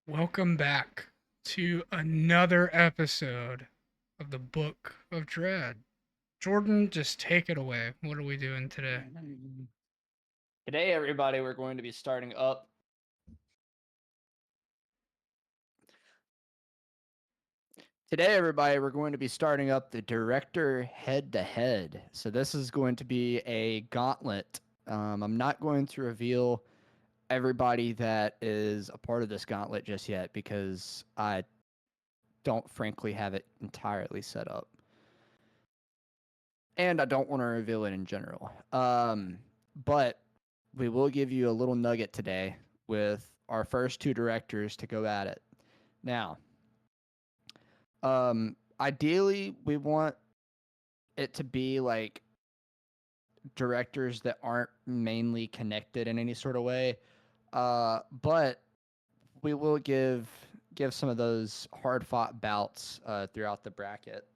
Welcome back to another episode of the Book of Dread. Jordan, just take it away. What are we doing today? Today, everybody, we're going to be starting up. Today, everybody, we're going to be starting up the director head to head. So, this is going to be a gauntlet. I'm not going to reveal everybody that is a part of this gauntlet just yet because I don't, frankly, have it entirely set up. And I don't want to reveal it in general. But we will give you a little nugget today with our first two directors to go at it. Now, ideally, we want it to be like directors that aren't mainly connected in any sort of way. But we will give some of those hard fought bouts throughout the bracket,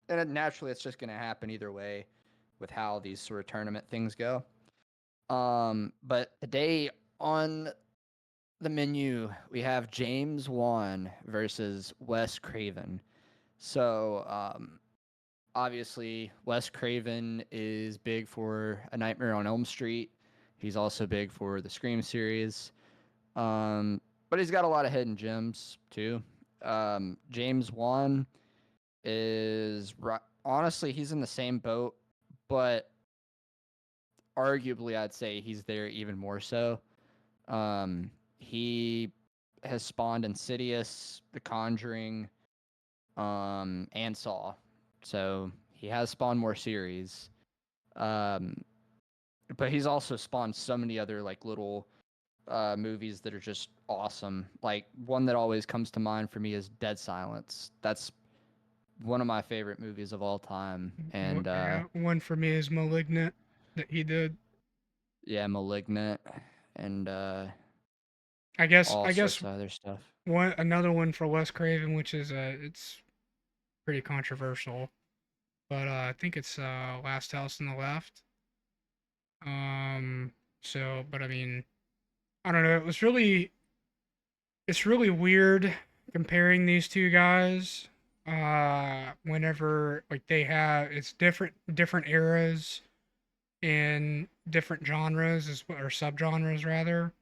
and naturally, it's just going to happen either way with how these sort of tournament things go. But today on the menu, we have James Wan versus Wes Craven. So, obviously, Wes Craven is big for A Nightmare on Elm Street. He's also big for the Scream series. Um, but he's got a lot of hidden gems too. James Wan is honestly he's in the same boat, but arguably I'd say he's there even more so. He has spawned Insidious, The Conjuring, and Saw. So he has spawned more series. Um, but he's also spawned so many other like little movies that are just awesome. Like one that always comes to mind for me is Dead Silence. That's one of my favorite movies of all time. And Yeah, one for me is Malignant that he did. yeah, Malignant and I guess all I guess sorts of other stuff. one another one for Wes Craven, which is it's pretty controversial, but I think it's Last House on the Left. Um, but I mean, I don't know. It's really weird comparing these two guys whenever like they have it's different eras and different genres or subgenres rather,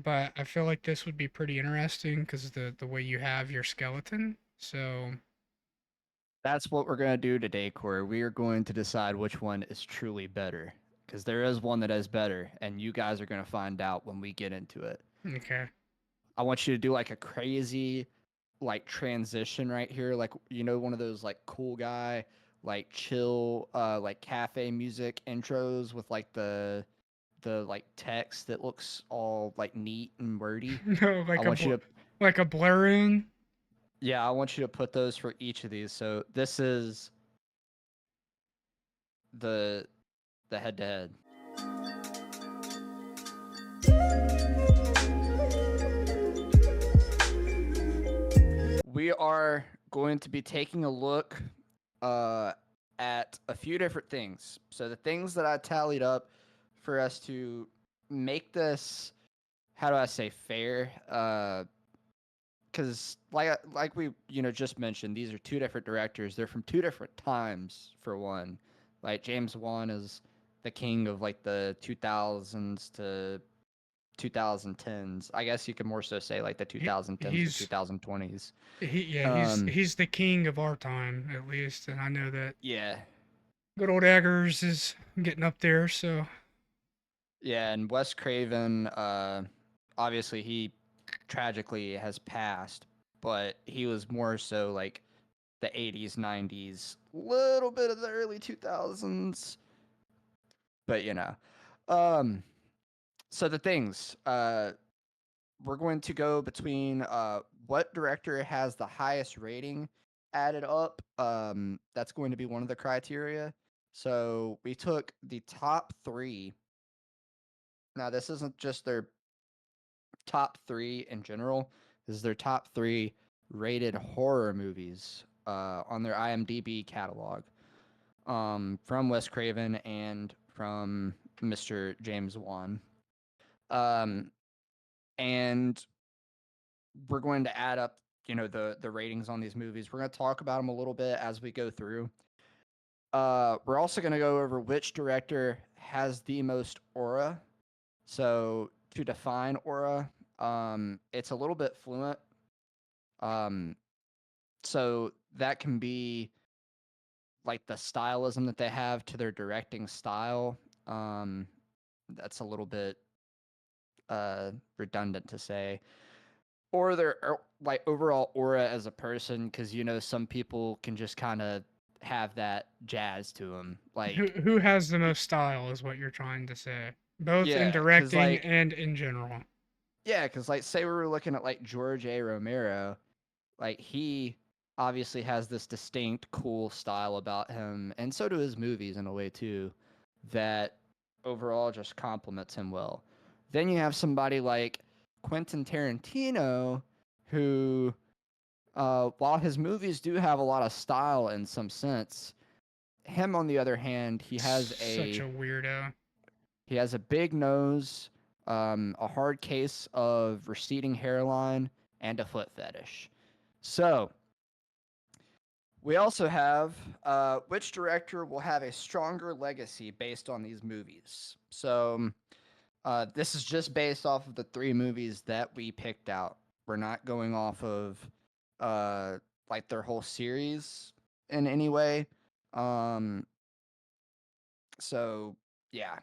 but I feel like this would be pretty interesting because the way you have your skeleton. So That's what we're gonna do today, Corey. We are going to decide which one is truly better. Because there is one that is better, and you guys are gonna find out when we get into it. okay. I want you to do like a crazy like transition right here, like one of those like cool guy like chill like cafe music intros with like the like text that looks all like neat and wordy. No, I want you to like a blur in. yeah, I want you to put those for each of these. So this is the the head to head. We are going to be taking a look uh, at a few different things. So the things that I tallied up for us to make this, how do I say, fair? Because like we just mentioned, these are two different directors. They're from two different times. For one, like James Wan is the king of like the 2000s to 2010s. I guess you could more so say like the He, 2010s to he's 2020s. yeah, Um, he's the king of our time at least, and I know that yeah, good old Eggers is getting up there. So yeah, and Wes Craven, obviously he tragically has passed, but he was more so like the 80s, 90s, little bit of the early 2000s, but Um, so the things, we're going to go between what director has the highest rating added up. That's going to be one of the criteria. So we took the top three. Now, this isn't just their top three in general. This is their top three rated horror movies on their IMDb catalog from Wes Craven and from Mr. James Wan. Um, and we're going to add up, the ratings on these movies. We're going to talk about them a little bit as we go through. We're also going to go over which director has the most aura. So to define aura, it's a little bit fluent. Um, so that can be like the stylism that they have to their directing style. That's a little bit redundant to say. Or their like overall aura as a person, because some people can just kind of have that jazz to them. Like, Who has the most style is what you're trying to say, both in yeah, because directing and in general. like say we were looking at like George A. Romero, like he obviously has this distinct, cool style about him, and so do his movies in a way too, that overall just complements him well. Then you have somebody like Quentin Tarantino, who, while his movies do have a lot of style in some sense, him on the other hand, Such a weirdo. he has a big nose, a hard case of receding hairline, and a foot fetish. So we also have which director will have a stronger legacy based on these movies. So this is just based off of the 3 movies that we picked out. We're not going off of uh, like their whole series in any way. Um, so yeah,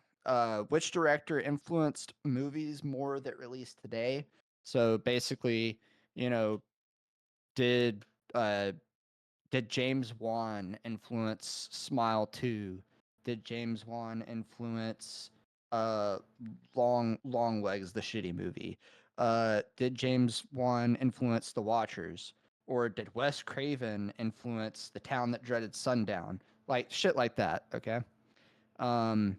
which director influenced movies more that released today? So basically, you know, did uh, did James Wan influence Smile 2? Did James Wan influence uh Long Legs, the shitty movie? Did James Wan influence The Watchers? Or did Wes Craven influence The Town That Dreaded Sundown? Like shit like that, okay? Um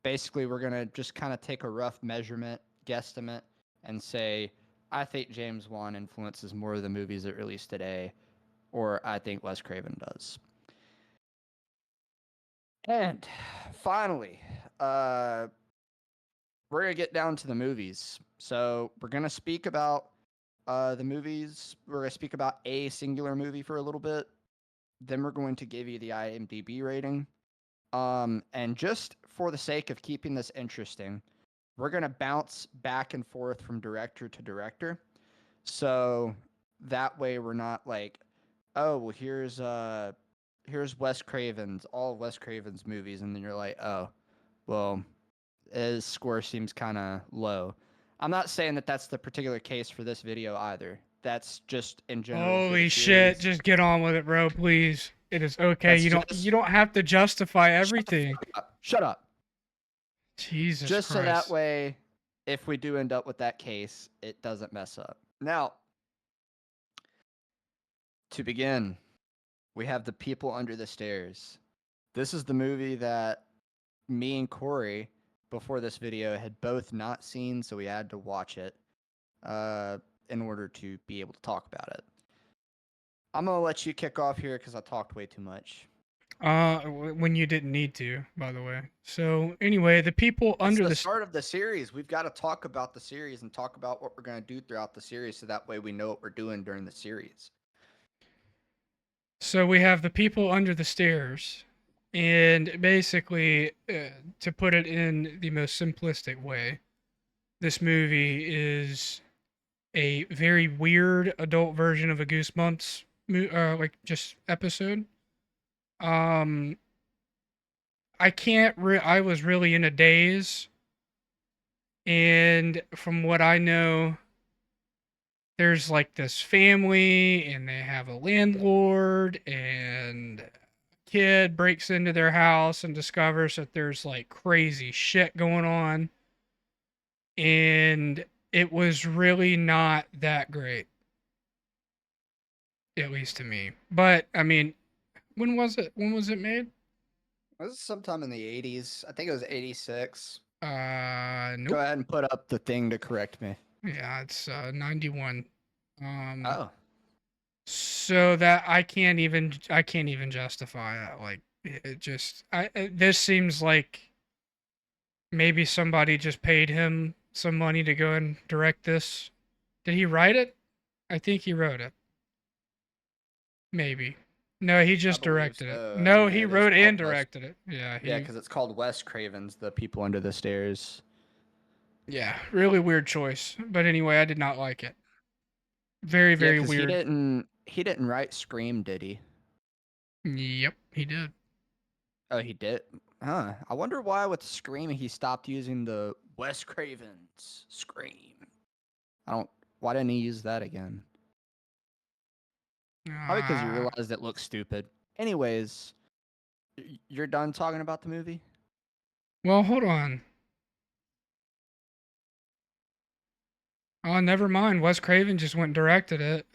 Basically we're gonna just kind of take a rough measurement, guesstimate, and say, I think James Wan influences more of the movies that released today, or I think Wes Craven does. And finally, we're gonna get down to the movies. So we're gonna speak about the movies. We're gonna speak about a singular movie for a little bit. Then we're going to give you the IMDb rating. And just for the sake of keeping this interesting, we're gonna bounce back and forth from director to director. So that way we're not like, oh well, here's Wes Craven's all of Wes Craven's movies, and then you're like, oh, well, his score seems kind of low. I'm not saying that that's the particular case for this video either. That's just in general for the Holy shit! series. Just get on with it, bro. Please. It is okay. That's You don't have to justify shut the everything. fuck up. Shut up. Jesus Just so that Christ. way, if we do end up with that case, it doesn't mess up. Now, to begin, we have The People Under the Stairs. This is the movie that me and Corey, before this video, had both not seen, so we had to watch it in order to be able to talk about it. I'm going to let you kick off here because I talked way too much. When you didn't need to, by the way. So anyway, the people It's under the the start of the series. We've got to talk about the series and talk about what we're going to do throughout the series so that way we know what we're doing during the series. So we have the people under the stairs, and basically, to put it in the most simplistic way, this movie is a very weird adult version of a Goosebumps, like just episode. Um, I can't. I was really in a daze, and from what I know, there's like this family, and they have a landlord, and kid breaks into their house and discovers that there's like crazy shit going on, and it was really not that great, at least to me. But I mean, when was it made? This is sometime in the 80s. I think it was 86. Go Nope. ahead and put up the thing to correct me. Yeah, it's 91. um Oh. so that I can't even justify it. Like, it just this seems like maybe somebody just paid him some money to go and direct this. Did he write it? I think he wrote it. Maybe. No, he I just believe directed it. so. No, Yeah, he it is wrote and called Wes. directed it. Yeah, Yeah, he. because it's called Wes Craven's The People Under the Stairs. Yeah, really weird choice. But anyway, I did not like it. Very, Yeah, very because he weird. didn't he didn't write Scream, did he? Yep, he did. Oh, he did. Huh. I wonder why with Scream he stopped using the Wes Craven's Scream. I don't. Why didn't he use that again? Probably because he Ah, realized it looks stupid. Anyways, you're done talking about the movie well, hold on. Oh, never mind. Wes Craven just went and directed it.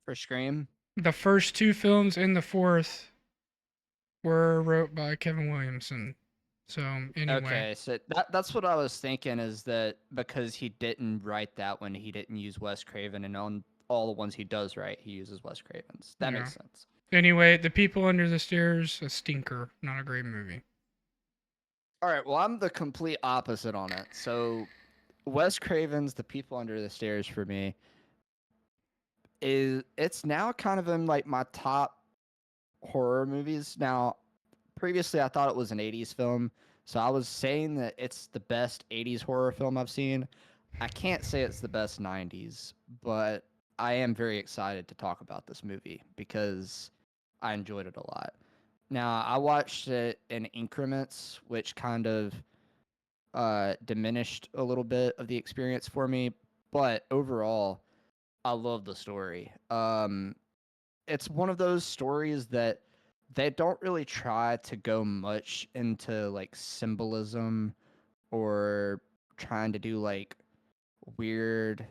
for Scream. The first two films and the fourth were wrote by Kevin Williamson. So anyway, Okay, so that's what I was thinking is that because he didn't write that one, he didn't use Wes Craven, and on all the ones he does write, he uses Wes Craven's. That yeah. makes sense. Anyway, The People Under the Stairs, a stinker, not a great movie. All right, well, I'm the complete opposite on it. So Wes Craven's The People Under the Stairs for me is it's now kind of in like my top horror movies. Now, previously I thought it was an 80s film, so I was saying that it's the best 80s horror film I've seen. I can't say it's the best 90s, but I am very excited to talk about this movie because I enjoyed it a lot. Now, I watched it in increments, which kind of diminished a little bit of the experience for me, but overall, I love the story. It's one of those stories that they don't really try to go much into like symbolism or trying to do like weird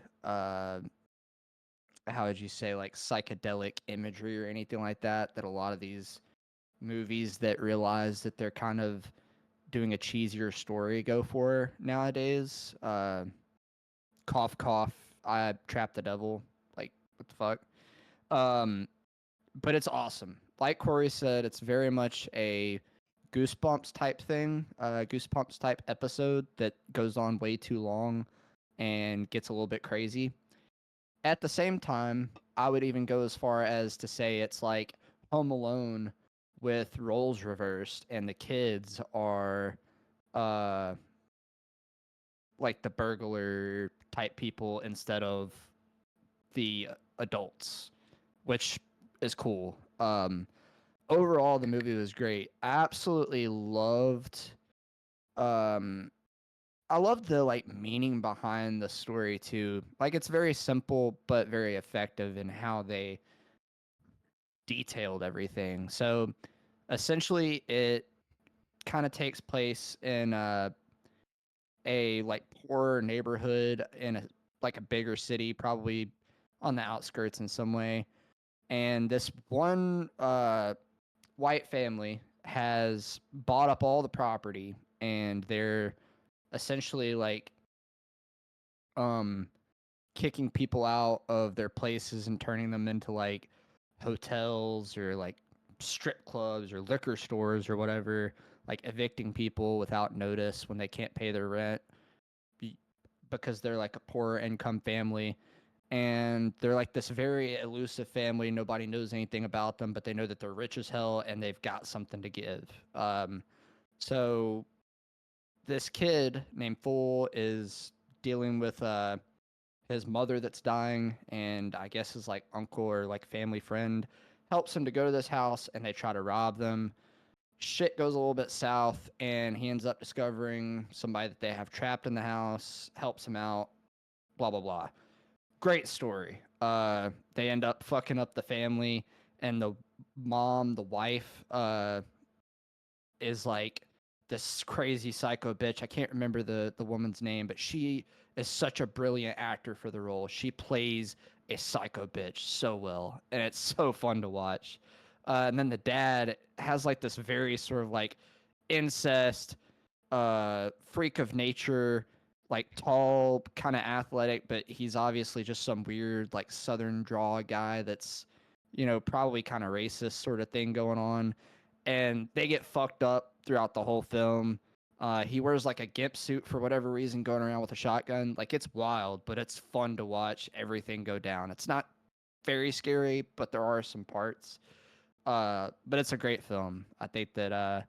how would you say like psychedelic imagery or anything like that a lot of these movies that realize that they're kind of doing a cheesier story go for nowadays. Cough cough, I trapped the devil. Like what the fuck? Um but it's awesome. Like Corey said, it's very much a Goosebumps type thing, Goosebumps type episode that goes on way too long and gets a little bit crazy. At the same time, I would even go as far as to say it's like Home Alone with roles reversed, and the kids are uh like the burglar type people instead of the adults, which is cool. Overall, the movie was great. Absolutely loved. Um, I love the like meaning behind the story too. Like it's very simple but very effective in how they detailed everything. So essentially, it kind of takes place in a like poorer neighborhood in a like a bigger city, probably on the outskirts in some way. And this one white family has bought up all the property, and they're essentially like um kicking people out of their places and turning them into like hotels or like strip clubs or liquor stores or whatever, like evicting people without notice when they can't pay their rent because they're like a poorer income family, and they're like this very elusive family. Nobody knows anything about them, but they know that they're rich as hell and they've got something to give. So this kid named Fool is dealing with his mother that's dying, and I guess his like uncle or like family friend helps him to go to this house, and they try to rob them. Shit goes a little bit south, and he ends up discovering somebody that they have trapped in the house, helps him out, blah blah blah. Great story. They end up fucking up the family, and the mom, the wife, is like this crazy psycho bitch. I can't remember the woman's name, but she is such a brilliant actor for the role. She plays a psycho bitch so well, and it's so fun to watch. And then the dad has like this very sort of like incest, freak of nature, like tall, kind of athletic, but he's obviously just some weird like southern draw guy that's, probably kind of racist sort of thing going on. And they get fucked up throughout the whole film. He wears like a gimp suit for whatever reason, going around with a shotgun. Like it's wild, but it's fun to watch everything go down. It's not very scary, but there are some parts. But it's a great film. I think that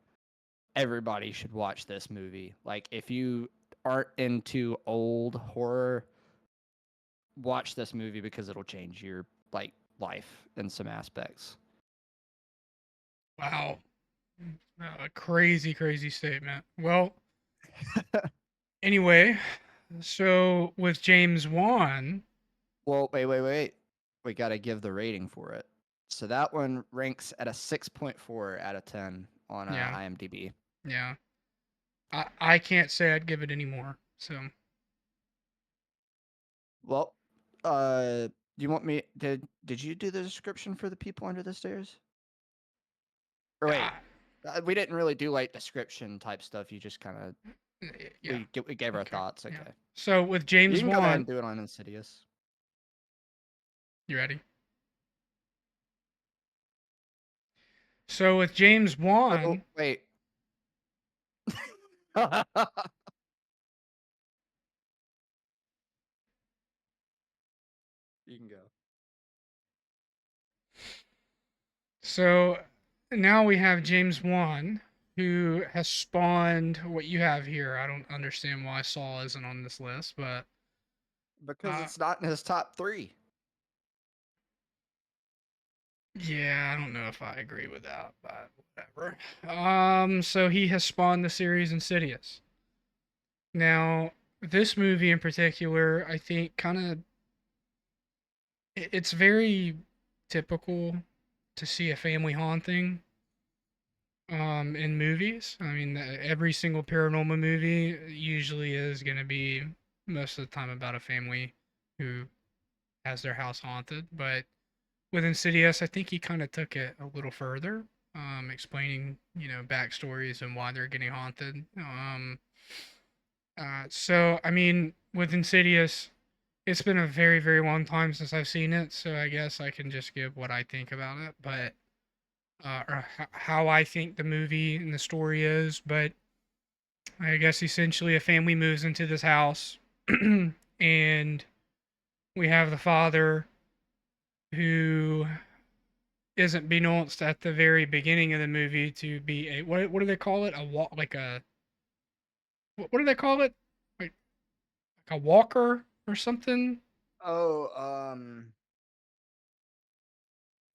everybody should watch this movie. Like if you aren't into old horror, watch this movie because it'll change your like life in some aspects. Wow. A crazy, crazy statement. Well, anyway, so with James Wan, Well, wait. We got to give the rating for it. So that one ranks at a 6.4 out of 10 on yeah, IMDb. yeah. I can't say I'd give it any more. So Well, do you want me did you do the description for the people under the stairs? Or I, wait, we didn't really do like description type stuff. You just kind of yeah, we gave our okay, thoughts. yeah. Okay, So with you James can go ahead and Wan, do it on Insidious. you ready? So with James Oh Wan, wait. You can go. so now we have James Wan, who has spawned what you have here. I don't understand why Saul isn't on this list, but Because uh, it's not in his top 3. yeah, I don't know if I agree with that, but whatever. So he has spawned the series Insidious. Now, this movie in particular, I think, kind of it's very typical to see a family haunting in movies. I mean, every single paranormal movie usually is going to be most of the time about a family who has their house haunted, but with Insidious, I think he kind of took it a little further, explaining backstories and why they're getting haunted. So I mean, with Insidious, it's been a very very long time since I've seen it, so I guess I can just give what I think about it, but or how I think the movie and the story is. But I guess essentially a family moves into this house, and we have the father who isn't beknownst at the very beginning of the movie to be a what do they call it? A walk like a what do they call it? Like a walker or something? Oh,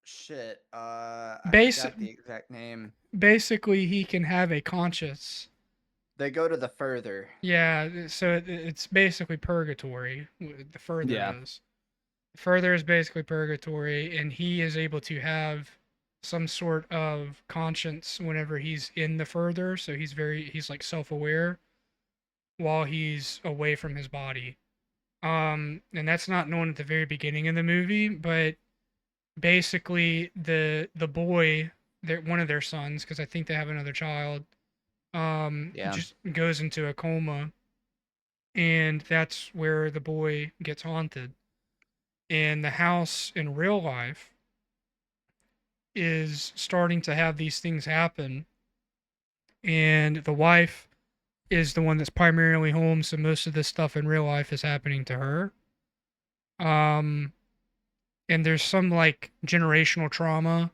shit. I Basic forgot the exact name. basically he can have a conscience. They go to the further. Yeah, so it's basically purgatory. The further Yeah. is. The further is basically purgatory, and he is able to have some sort of conscience whenever he's in the further. So he's like self-aware while he's away from his body. And that's not known at the very beginning of the movie, but basically the boy, one of their sons, because I think they have another child, Yeah. just goes into a coma, and that's where the boy gets haunted. And the house in real life is starting to have these things happen, and the wife is the one that's primarily home, so most of this stuff in real life is happening to her. Um, and there's some like generational trauma,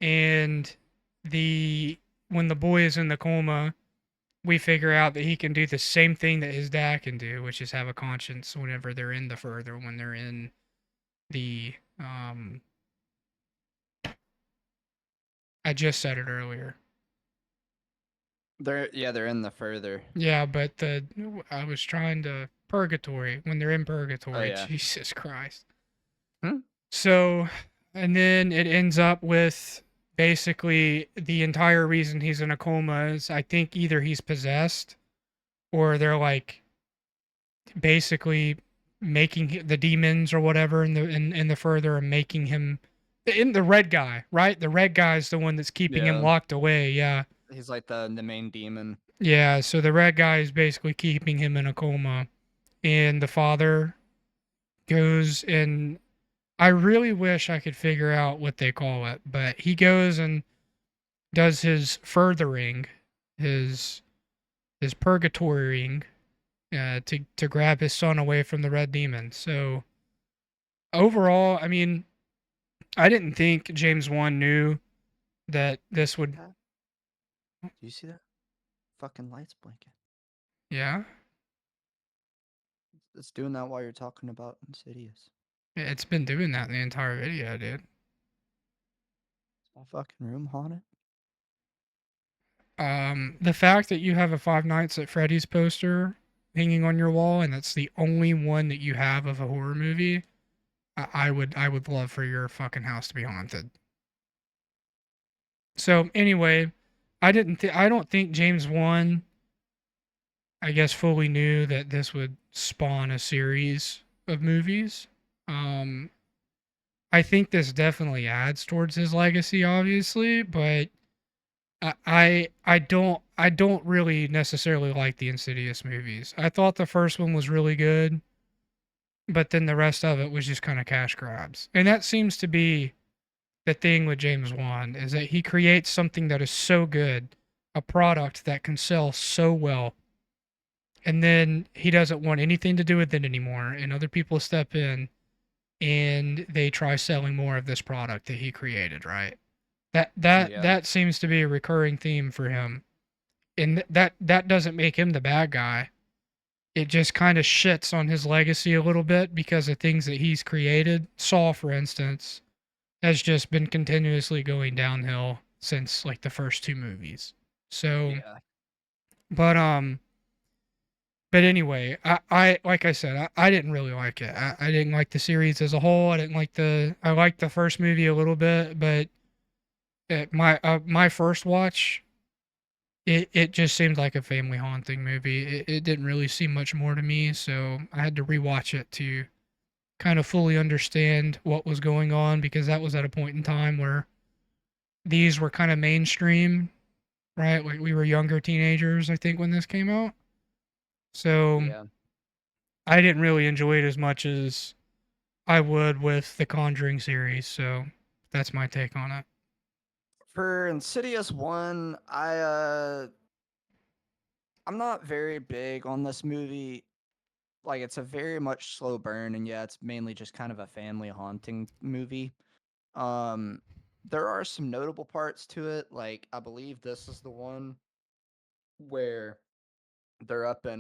and the when the boy is in the coma, we figure out that he can do the same thing that his dad can do, which is have a conscience whenever they're in the further, when they're in the I just said it earlier. They're in the further. Yeah, but I was trying to purgatory, when they're in Oh purgatory. yeah. Jesus Christ. Hmm? So, and then it ends up with basically the entire reason he's in a coma is I think either he's possessed, or they're like basically making the demons or whatever in the further, and making him in the red guy, right? The red guy is the one that's keeping him Yeah. locked away. Yeah. He's like the main demon. Yeah, so the red guy is basically keeping him in a coma, and the father goes and I really wish I could figure out what they call it, but he goes and does his furthering, his is purgatorying to grab his son away from the red demon. So overall, I mean, I didn't think James Wan knew that this would. Do you see that? Fucking lights blinking. Yeah, It's doing that while you're talking about Insidious. it's been doing that in the entire video, dude. Is my fucking room haunted? The fact that you have a Five Nights at Freddy's poster hanging on your wall, and that's the only one that you have of a horror movie, I would love for your fucking house to be haunted. So anyway, I don't think James Wan, I guess, fully knew that this would spawn a series of movies. Um, I think this definitely adds towards his legacy, obviously, but I don't really necessarily like the Insidious movies. I thought the first one was really good, but then the rest of it was just kind of cash grabs. And that seems to be the thing with James Wan is that he creates something that is so good, a product that can sell so well, and then he doesn't want anything to do with it anymore, and other people step in and they try selling more of this product that he created, right? Yeah. That seems to be a recurring theme for him. And that doesn't make him the bad guy. It just kind of shits on his legacy a little bit because of things that he's created. Saw, for instance, has just been continuously going downhill since like the first two movies. So, Yeah. but but anyway, I like I said, I didn't really like it. I didn't like the series as a whole. I liked the first movie a little bit, but my first watch, it just seemed like a family haunting movie. It didn't really seem much more to me, so I had to rewatch it to kind of fully understand what was going on because that was at a point in time where these were kind of mainstream, right? Like we were younger teenagers, I think, when this came out. So Yeah. I didn't really enjoy it as much as I would with the Conjuring series. So that's my take on it. For Insidious 1, I'm not very big on this movie. Like, it's a very much slow burn, and yeah, it's mainly just kind of a family haunting movie. Um, there are some notable parts to it. Like, I believe this is the one where they're up in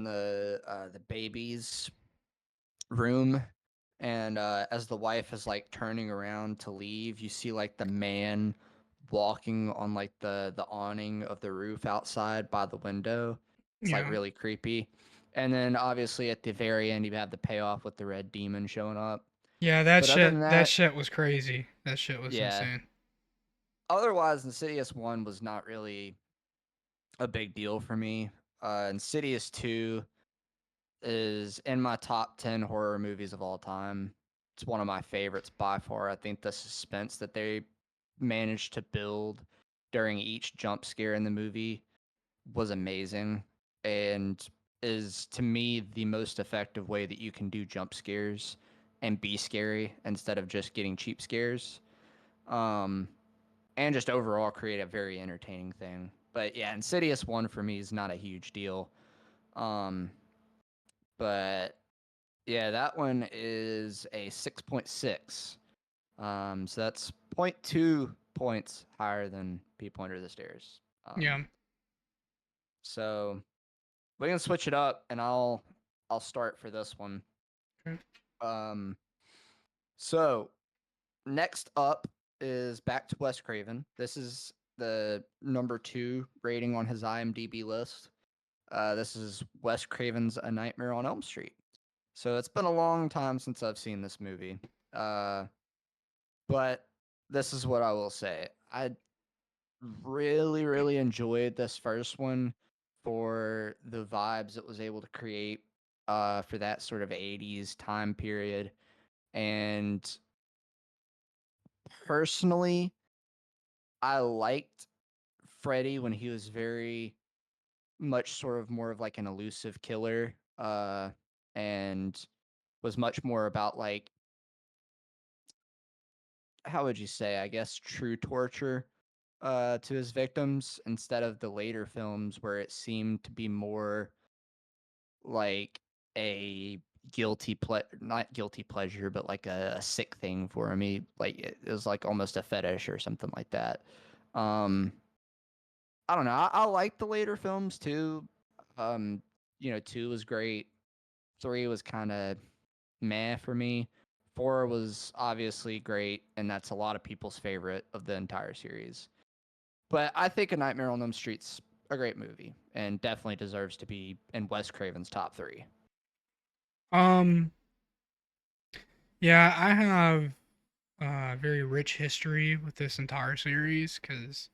the baby's room, and as the wife is like turning around to leave, you see like the man walking on like the awning of the roof outside by the window. It's like Yeah. really creepy. And then obviously at the very end you have the payoff with the red demon showing up. Yeah, But other than that that, shit was crazy. That shit was yeah. insane. Otherwise, Insidious 1 was not really a big deal for me. Insidious 2 is in my top 10 horror movies of all time. It's one of my favorites by far. I think the suspense that they managed to build during each jump scare in the movie was amazing and is to me the most effective way that you can do jump scares and be scary instead of just getting cheap scares. Um, and just overall create a very entertaining thing. But yeah, Insidious 1 for me is not a huge deal. Um, but yeah, that one is a 6.6. So that's zero point 0.2 points higher than People Under the Stairs. Yeah. So we can switch it up, and I'll start for this one. Okay. Um, so next up is back to Wes Craven. This is the number 2 rating on his IMDb list. This is Wes Craven's A Nightmare on Elm Street. So it's been a long time since I've seen this movie. Uh, but this is what I will say. I really, really enjoyed this first one for the vibes it was able to create for that sort of 80s time period. And personally, I liked Freddy when he was very much sort of more of like an elusive killer and was much more about like, how would you say, I guess, true torture to his victims instead of the later films where it seemed to be more like a not guilty pleasure, but like a sick thing for me. Like it was like almost a fetish or something like that. Um, I don't know. I like the later films too. Um, 2 was great. 3 was kind of meh for me. 4 was obviously great, and that's a lot of people's favorite of the entire series. But I think A Nightmare on Elm Street's a great movie and definitely deserves to be in Wes Craven's top 3. Um, yeah, I have a very rich history with this entire series because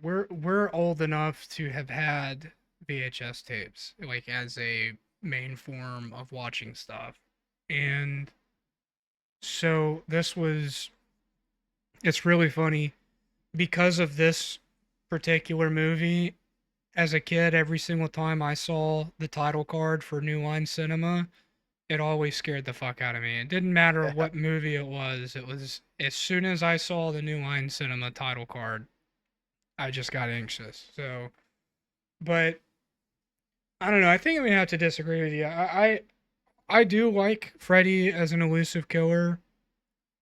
we're old enough to have had VHS tapes like as a main form of watching stuff. And so this was it's really funny because of this particular movie. As a kid, every single time I saw the title card for New Line Cinema, it always scared the fuck out of me. It didn't matter what movie it was. It was as soon as I saw the New Line Cinema title card, I just got anxious. So, but I don't know. I think I'm gonna have to disagree with you. I do like Freddy as an elusive killer,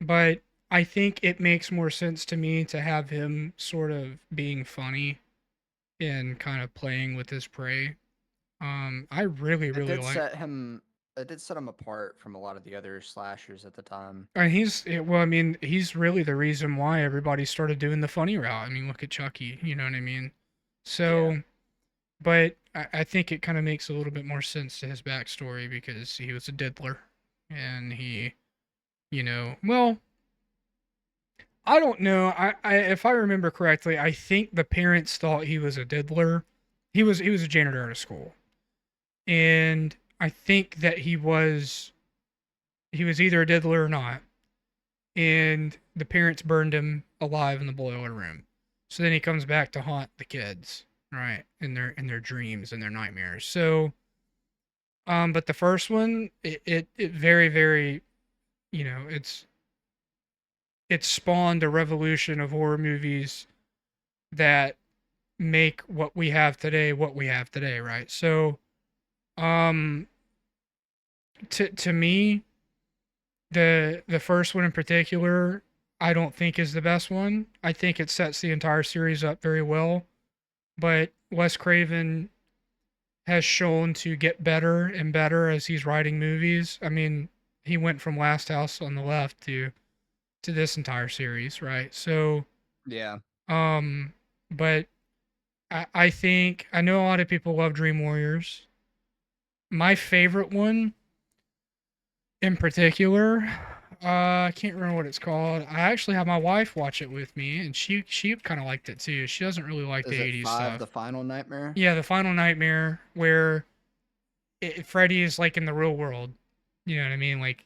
but I think it makes more sense to me to have him sort of being funny and kind of playing with his prey. I really, It really did like. set him it did set him apart from a lot of the other slashers at the time. And well, I mean, he's really the reason why everybody started doing the funny route. I mean, look at Chucky. You know what I mean? Yeah. So, but I think it kind of makes a little bit more sense to his backstory because he was a diddler, and he, well, I don't know. If I remember correctly, I think the parents thought he was a diddler. He was a janitor at a school, and I think that he was either a diddler or not. And the parents burned him alive in the boiler room. So then he comes back to haunt the kids, right, in their dreams and their nightmares. So, but the first one, it very very, it spawned a revolution of horror movies that make what we have today, right? So, um, to me, the first one in particular, I don't think is the best one. I think it sets the entire series up very well, but Wes Craven has shown to get better and better as he's writing movies. I mean, he went from Last House on the Left to this entire series, right? So, Yeah. um, but I think I know a lot of people love Dream Warriors. My favorite one in particular, I can't remember what it's called. I actually had my wife watch it with me, and she kind of liked it too. She doesn't really like the Is it 80s 5 stuff. The Final Nightmare? Yeah, the Final Nightmare, where Freddy is like in the real world. You know what I mean? Like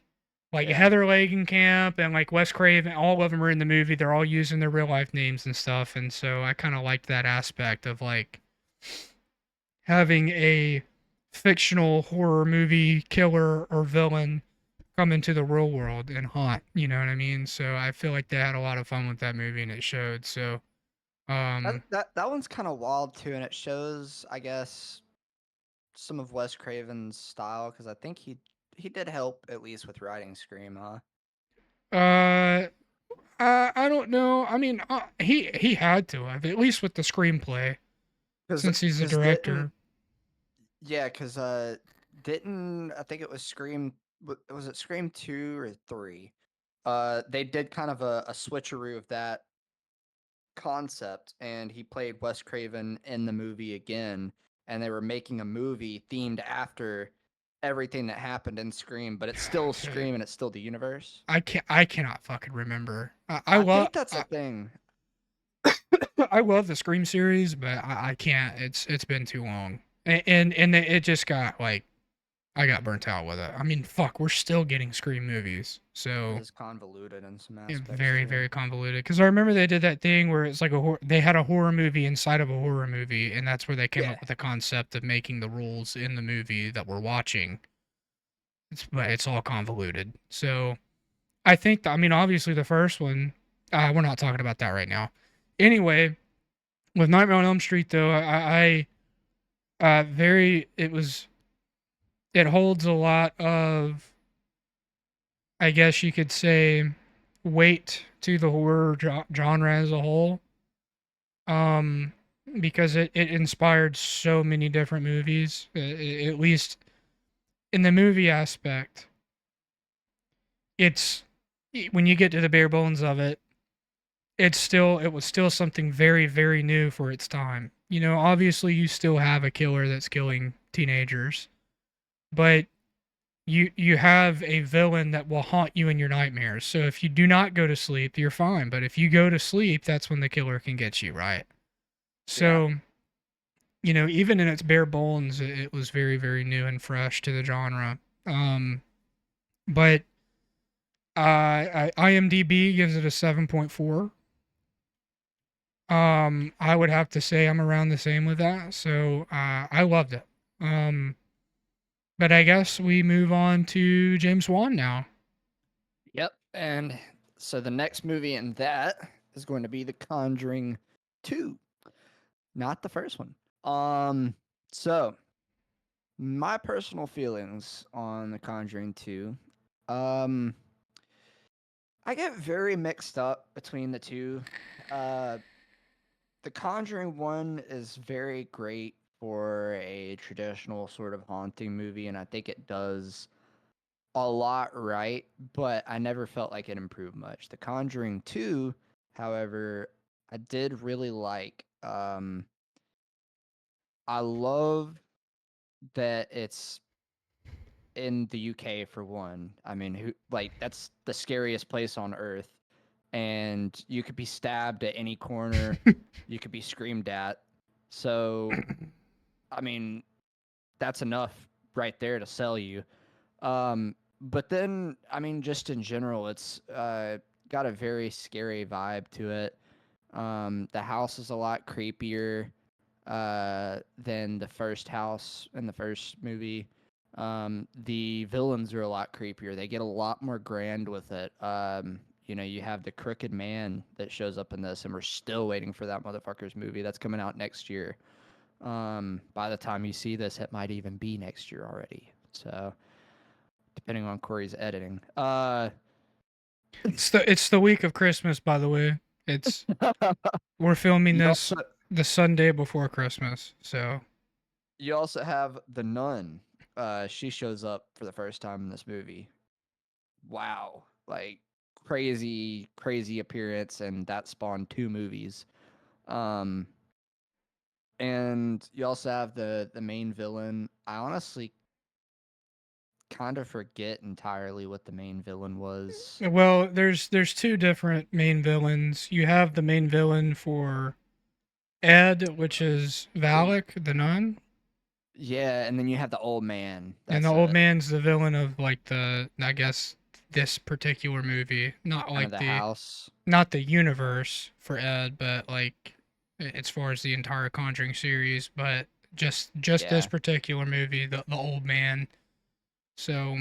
Yeah. Heather Langenkamp and like Wes Craven, all of them are in the movie. They're all using their real life names and stuff, and so I kind of liked that aspect of like having a fictional horror movie killer or villain come into the real world and haunt. You know what I mean? So I feel like they had a lot of fun with that movie, and it showed. So, That um, that, that one's kind of wild too, and it shows, I guess, some of Wes Craven's style because I think he did help at least with writing Scream, huh? uh, I don't know. I mean, he had to have at least with the screenplay Because since he's a because didn't director. yeah because didn't I think it was was it Scream 2 or 3? They did kind of a switcheroo of that concept, and he played Wes Craven in the movie again, and they were making a movie themed after everything that happened in Scream, but it's still Okay, Scream and it's still the universe. I cannot fucking remember. I think that's a I, thing. I love the Scream series, but I can't. It's been too long, and it just got like I got burnt out with it. I mean, fuck, we're still getting Scream movies, It so is convoluted in some yeah, aspects very too. very convoluted. Because I remember they did that thing where it's like they had a horror movie inside of a horror movie, and that's where they came Yeah. up with the concept of making the rules in the movie that we're watching. But it's all convoluted. So I think I mean obviously the first one, we're not talking about that right now. Anyway, with Nightmare on Elm Street, though, very it holds a lot of, I guess you could say, weight to the horror genre as a whole. Um, because it inspired so many different movies. At least in the movie aspect, it's when you get to the bare bones of it, it was still something very very new for its time. You know, obviously you still have a killer that's killing teenagers, but you have a villain that will haunt you in your nightmares. So if you do not go to sleep, you're fine, but if you go to sleep, that's when the killer can get you, right? Yeah. So, you know, even in its bare bones, it was very very new and fresh to the genre. But IMDb gives it a 7.4. I would have to say I'm around the same with that. So I loved it. Um, but I guess we move on to James Wan now. Yep. And so the next movie in that is going to be The Conjuring 2, not the first one. So my personal feelings on The Conjuring 2. Um, I get very mixed up between the two. Uh, The Conjuring 1 is very great for a traditional sort of haunting movie, and I think it does a lot right, but I never felt like it improved much. The Conjuring 2, however, I did really like. I love that it's in the UK for one. I mean, who like that's the scariest place on earth, and you could be stabbed at any corner, you could be screamed at. So, I mean, that's enough right there to sell you. But then, I mean, just in general, it's got a very scary vibe to it. The house is a lot creepier than the first house in the first movie. The villains are a lot creepier. They get a lot more grand with it. You know, you have the crooked man that shows up in this, and we're still waiting for that motherfucker's movie that's coming out next year. By the time you see this, it might even be next year already. So, depending on Corey's editing. It's the week of Christmas, by the way. It's We're filming you this also the Sunday before Christmas. So you also have the nun. She shows up for the first time in this movie. Wow, like crazy, crazy appearance, and that spawned two movies. Um, and you also have the main villain. I honestly kind of forget entirely what the main villain was. well, there's two different main villains. You have the main villain for Ed, which is Valak, the nun, Yeah, and then you have the old man. and the That's old it. man's the villain of like I guess this particular movie, Kind of the house. not the universe for Ed, but like as far as the entire Conjuring series, but just this Yeah. particular movie, the old man. So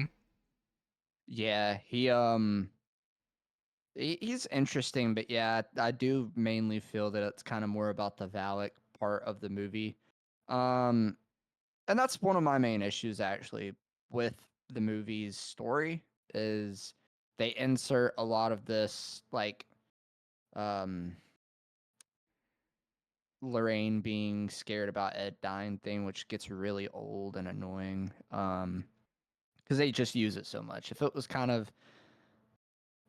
Yeah, he's interesting, but yeah, I do mainly feel that it's kind of more about the Valak part of the movie. Um, and that's one of my main issues actually with the movie's story is they insert a lot of this like um Lorraine being scared about Ed dying thing, which gets really old and annoying. Because they just use it so much. If it was kind of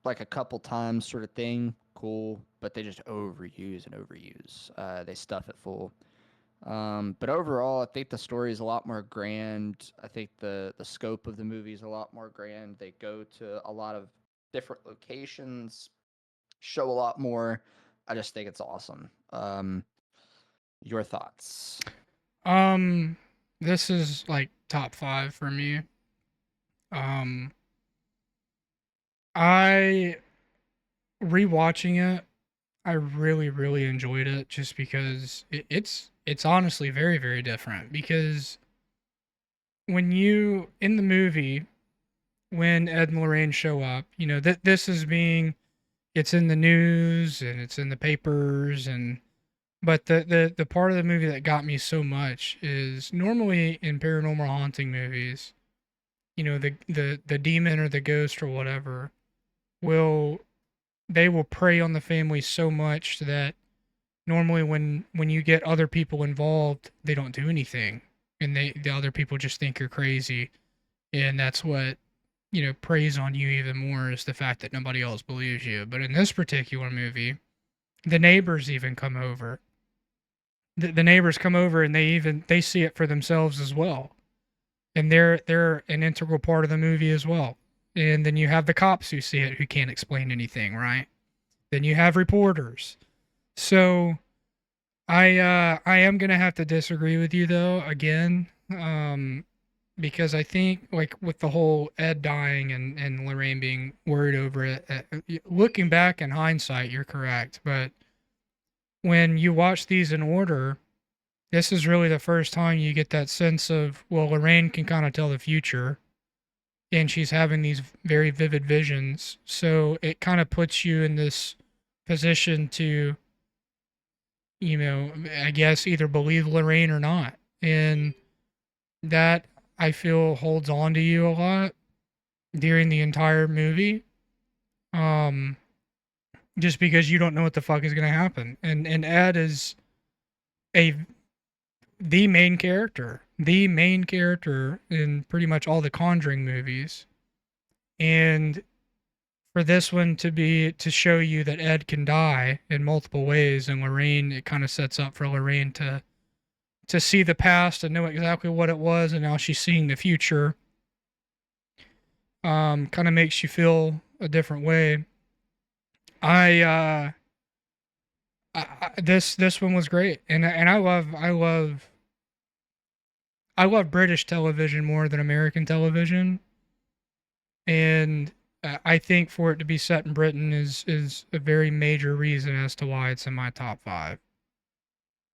like a couple times sort of thing, cool. But they just overuse and overuse. They stuff it full. But overall, I think the story is a lot more grand. I think the scope of the movie is a lot more grand. They go to a lot of different locations, show a lot more. I just think it's awesome. Your thoughts? um this is like top 5 for me. Um I rewatching it, I really really enjoyed it just because it's honestly very very different because when you in the movie when Ed and Lorraine show up, you know that this is being it's in the news and it's in the papers. And but the part of the movie that got me so much is normally in paranormal haunting movies, the demon or the ghost or whatever will they will prey on the family so much that normally when you get other people involved, they don't do anything, and the other people just think you're crazy, and that's what preys on you even more is the fact that nobody else believes you. But in this particular movie, the neighbors even come over. The neighbors come over and they see it for themselves as well, and they're an integral part of the movie as well. And then you have the cops who see it who can't explain anything, right? Then you have reporters. So I am gonna have to disagree with you though again, because I think like with the whole Ed dying and Lorraine being worried over it, looking back in hindsight, you're correct. But when you watch these in order, this is really the first time you get that sense of, well, Lorraine can kind of tell the future, and she's having these very vivid visions. So it kind of puts you in this position to, I guess either believe Lorraine or not. And that I feel holds on to you a lot during the entire movie. Um, just because you don't know what the fuck is gonna happen. And Ed is a the main character in pretty much all the Conjuring movies. And for this one to show you that Ed can die in multiple ways, and Lorraine, it kind of sets up for Lorraine to see the past and know exactly what it was, and now she's seeing the future. Kind of makes you feel a different way. I, this one was great, and I love British television more than American television, and I think for it to be set in Britain is a very major reason as to why it's in my top 5.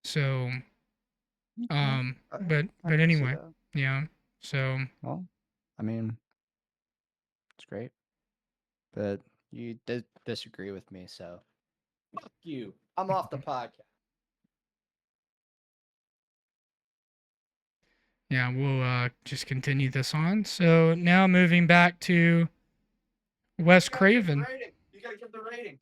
So, Okay. I but can see anyway, that. yeah. So Well, I mean, it's great, but you did disagree with me, so fuck you. I'm off the podcast. yeah, we'll just continue this on. So now moving back to Wes Craven. You gotta give the rating.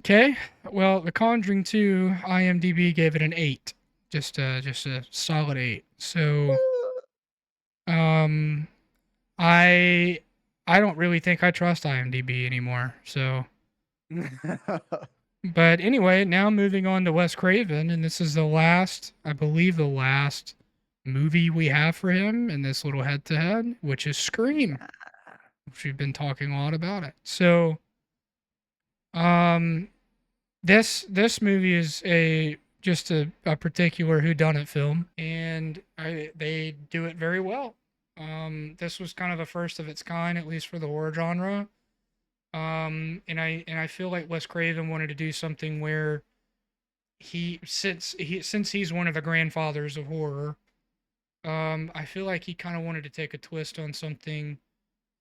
Okay, well, The Conjuring 2, IMDb gave it an 8, just a solid 8. So, um, I I don't really think I trust IMDb anymore. So, but anyway, now moving on to Wes Craven, and this is the last, I believe, the last movie we have for him in this little head-to-head, which is Scream. Which we've been talking a lot about it. So, um, this movie is just a particular whodunit film, and they do it very well. This was kind of a first of its kind, at least for the horror genre. And I feel like Wes Craven wanted to do something where since he's one of the grandfathers of horror, I feel like he kind of wanted to take a twist on something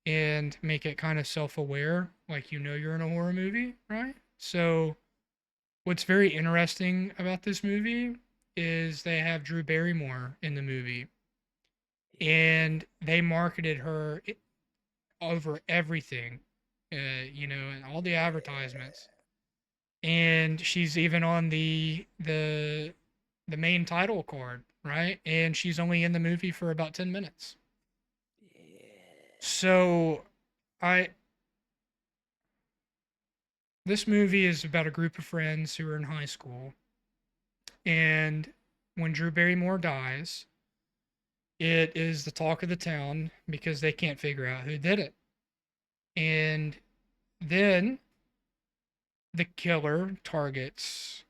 and make it kind of self-aware, like you're in a horror movie, right? So what's very interesting about this movie is they have Drew Barrymore in the movie, and they marketed her over everything, and all the advertisements. And she's even on the main title card, right? And she's only in the movie for about 10 minutes. So I this movie is about a group of friends who are in high school, and when Drew Barrymore dies, it is the talk of the town because they can't figure out who did it. And then the killer targets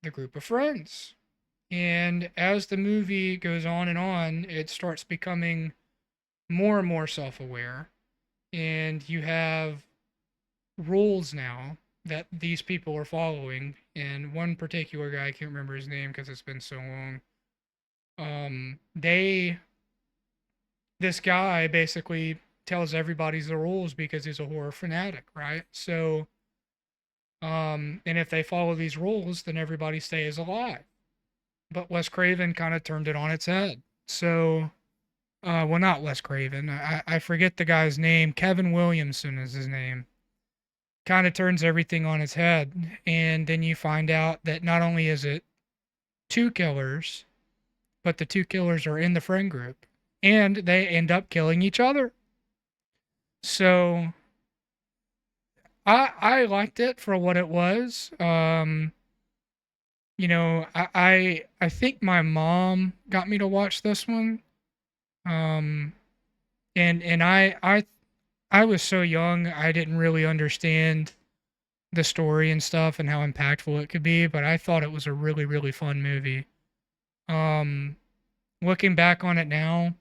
the group of friends. And as the movie goes on, it starts becoming more and more self aware. And you have rules now that these people are following. And one particular guy, I can't remember his name because it's been so long. This guy basically tells everybody's the rules because he's a horror fanatic, right? So, and if they follow these rules, then everybody stays alive. But Wes Craven kind of turned it on its head. So, well, not Wes Craven. I forget the guy's name. Kevin Williamson is his name. Kind of turns everything on its head. And then you find out that not only is it two killers, but the two killers are in the friend group. And they end up killing each other. So I liked it for what it was. I think my mom got me to watch this one. Um, and I was so young, I didn't really understand the story and stuff and how impactful it could be, but I thought it was a really, really fun movie. Um, Looking back on it now,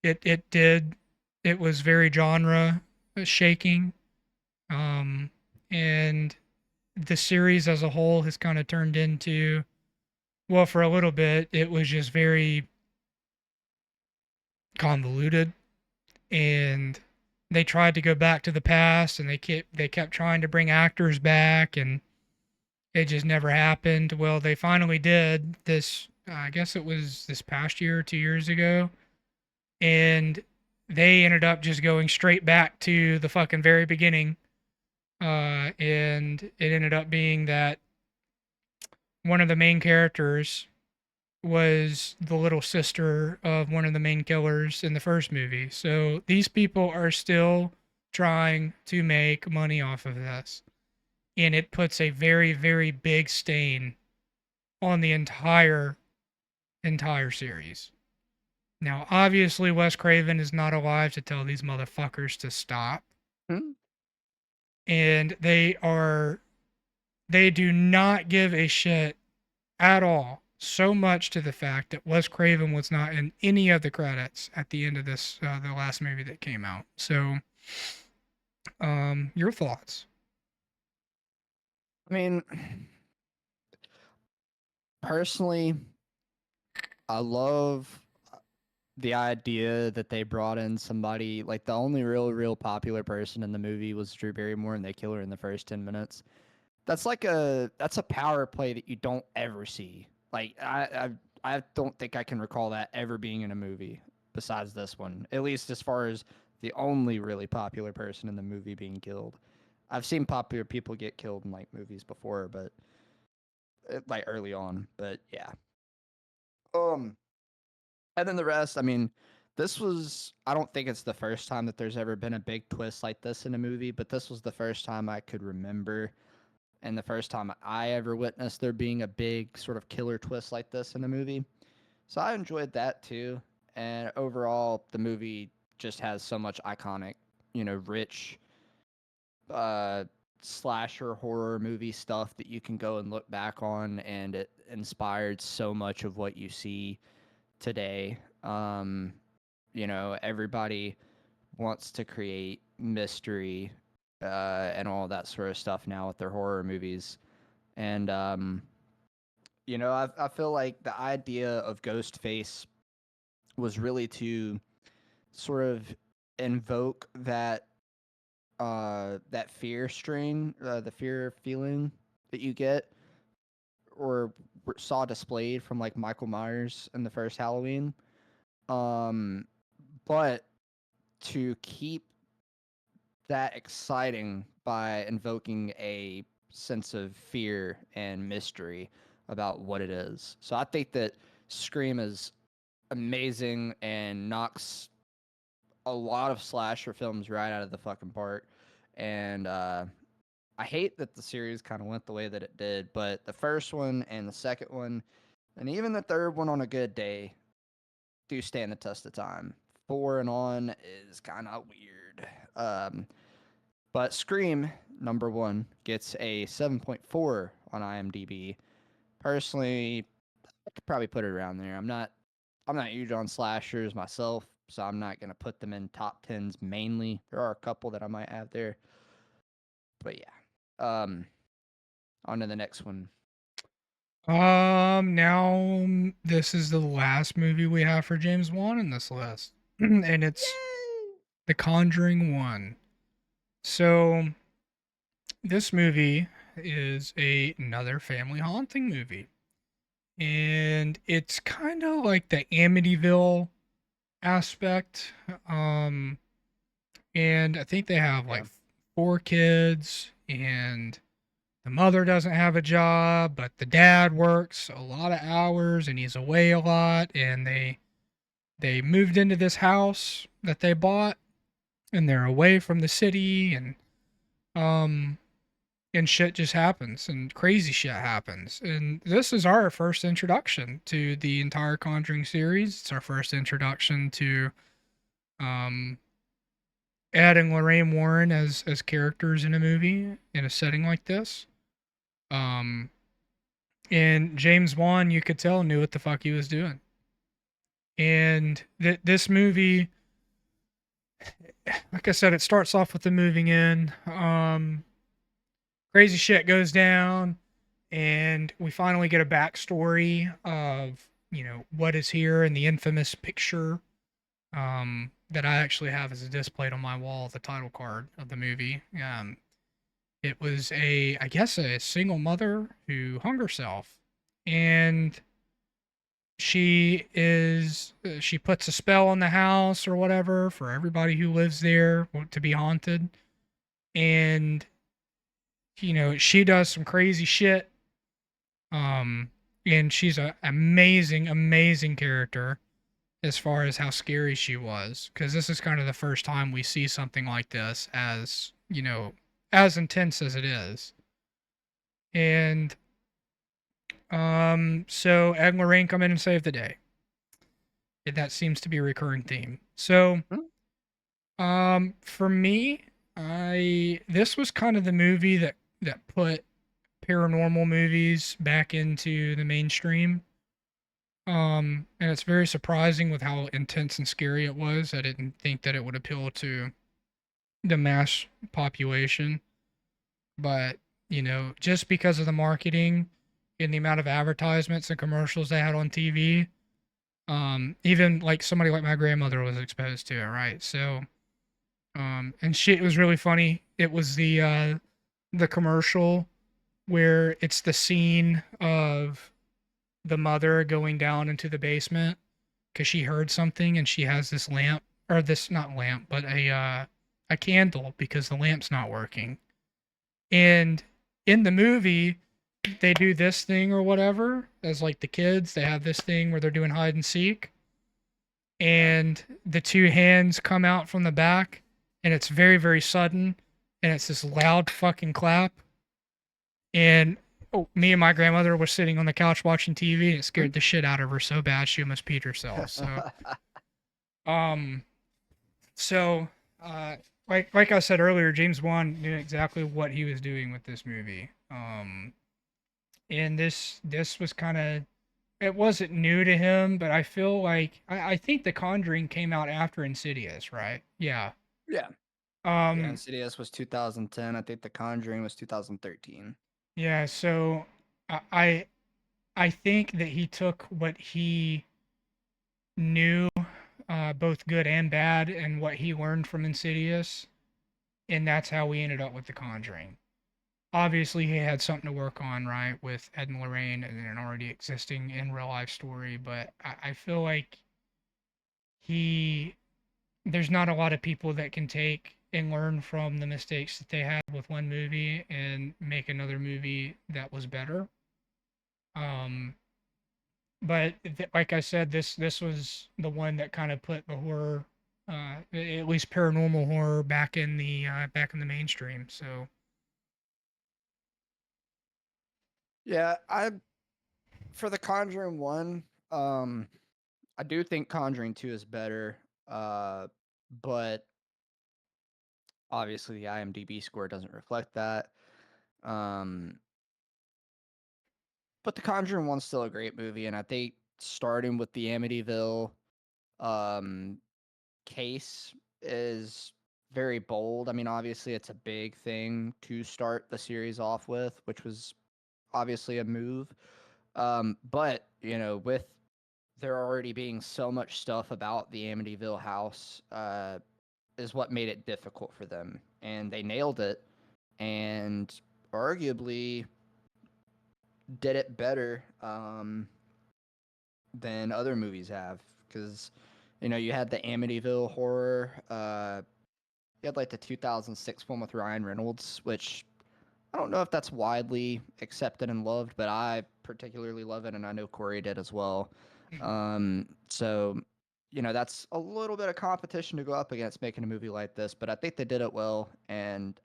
it was very genre shaking. Um, and the series as a whole has kind of turned into, well, for a little bit, it was just very convoluted, and they tried to go back to the past, and they kept trying to bring actors back, and it just never happened. Well, they finally did this. I guess it was this past year, 2 years ago, and they ended up just going straight back to the fucking very beginning. And it ended up being that one of the main characters was the little sister of one of the main killers in the first movie. So these people are still trying to make money off of this. And it puts a very, very big stain on the entire series. Now, obviously, Wes Craven is not alive to tell these motherfuckers to stop. Hmm? And they do not give a shit at all. So much to the fact that Wes Craven was not in any of the credits at the end of this, the last movie that came out. So, your thoughts? I mean, personally, I love the idea that they brought in somebody like the only real popular person in the movie was Drew Barrymore, and they kill her in the first 10 minutes. That's a power play that you don't ever see. Like I don't think I can recall that ever being in a movie besides this one. At least as far as the only really popular person in the movie being killed. I've seen popular people get killed in like movies before, but like early on. But yeah. Um, and then the rest. I mean, this was. I don't think it's the first time that there's ever been a big twist like this in a movie, but this was the first time I could remember and the first time I ever witnessed there being a big sort of killer twist like this in a movie. So I enjoyed that too. And overall, the movie just has so much iconic, rich uh, slasher horror movie stuff that you can go and look back on, and it inspired so much of what you see today. Everybody wants to create mystery and all that sort of stuff now with their horror movies. And I feel like the idea of Ghostface was really to sort of invoke that fear string, the fear feeling that you get or saw displayed from like Michael Myers in the first Halloween. Um, but to keep that exciting by invoking a sense of fear and mystery about what it is. So I think that Scream is amazing and knocks a lot of slasher films right out of the fucking park. And I hate that the series kind of went the way that it did, but the first one and the second one, and even the third one on a good day, do stand the test of time. Four and on is kind of weird. But Scream, number one, gets a 7.4 on IMDb. Personally, I could probably put it around there. I'm not huge on slashers myself, so I'm not gonna put them in top tens mainly. There are a couple that I might have there, but yeah. On to the next one. Now this is the last movie we have for James Wan in this list, and it's Yay! The Conjuring 1. So, this movie is another family haunting movie. And it's kind of like the Amityville aspect. Um, and I think they have Yeah. like 4 kids, and the mother doesn't have a job, but the dad works a lot of hours and he's away a lot. And they moved into this house that they bought, and they're away from the city, um and shit just happens and crazy shit happens. And this is our first introduction to the entire Conjuring series. It's our first introduction to um Ed and Lorraine Warren as characters in a movie in a setting like this. Um and James Wan, you could tell, knew what the fuck he was doing. And this movie, like I said, it starts off with the moving in. Crazy shit goes down, and we finally get a backstory of, what is here in the infamous picture, that I actually have as a displayed on my wall, the title card of the movie. It was I guess, a single mother who hung herself, and she puts a spell on the house or whatever for everybody who lives there to be haunted. And she does some crazy shit. Um, and she's a amazing, amazing character as far as how scary she was. Because this is kind of the first time we see something like this, as intense as it is. And so Ed and Lorraine come in and save the day. And that seems to be a recurring theme. So, Hmm? for me, I this was kind of the movie that put paranormal movies back into the mainstream. And it's very surprising with how intense and scary it was. I didn't think that it would appeal to the mass population, but just because of the marketing and the amount of advertisements and commercials they had on TV, even like somebody like my grandmother was exposed to it, right? So, and shit was really funny. It was the commercial where it's the scene of the mother going down into the basement because she heard something, and she has this lamp, or this, not lamp, but a candle, because the lamp's not working. And in the movie, they do this thing or whatever, as like the kids, they have this thing where they're doing hide and seek, and the two hands come out from the back, and it's very, very sudden, and it's this loud fucking clap. And me and my grandmother were sitting on the couch watching TV, and it Hmm? scared the shit out of her so bad she almost peed herself. So, um, so, uh, like I said earlier, James Wan knew exactly what he was doing with this movie. And this was kind of, it wasn't new to him, but I feel like I think The Conjuring came out after Insidious, right? Yeah. Yeah. Yeah, Um, Insidious was 2010. I think The Conjuring was 2013. yeah. So I I I think that he took what he knew, both good and bad, and what he learned from Insidious, and that's how we ended up with The Conjuring. Obviously, he had something to work on, right, with Ed and Lorraine and an already existing in real life story, but I feel like he there's not a lot of people that can take and learn from the mistakes that they had with one movie and make another movie that was better. Um, but like I said, this was the one that kind of put the horror, at least paranormal horror, back in the mainstream. So, Yeah, I for The Conjuring 1, um I do think Conjuring 2 is better. Uh but obviously the IMDb score doesn't reflect that. Um but The Conjuring 1's still a great movie, and I think starting with the Amityville um case is very bold. I mean, obviously it's a big thing to start the series off with, which was obviously a move. But with there already being so much stuff about the Amityville house, is what made it difficult for them, and they nailed it, and arguably did it better than other movies have. Because you had the Amityville horror. You had like the 2006 one with Ryan Reynolds, which I don't know if that's widely accepted and loved, but I particularly love it, and I know Corey did as well. Mhm. So that's a little bit of competition to go up against making a movie like this, but I think they did it well, and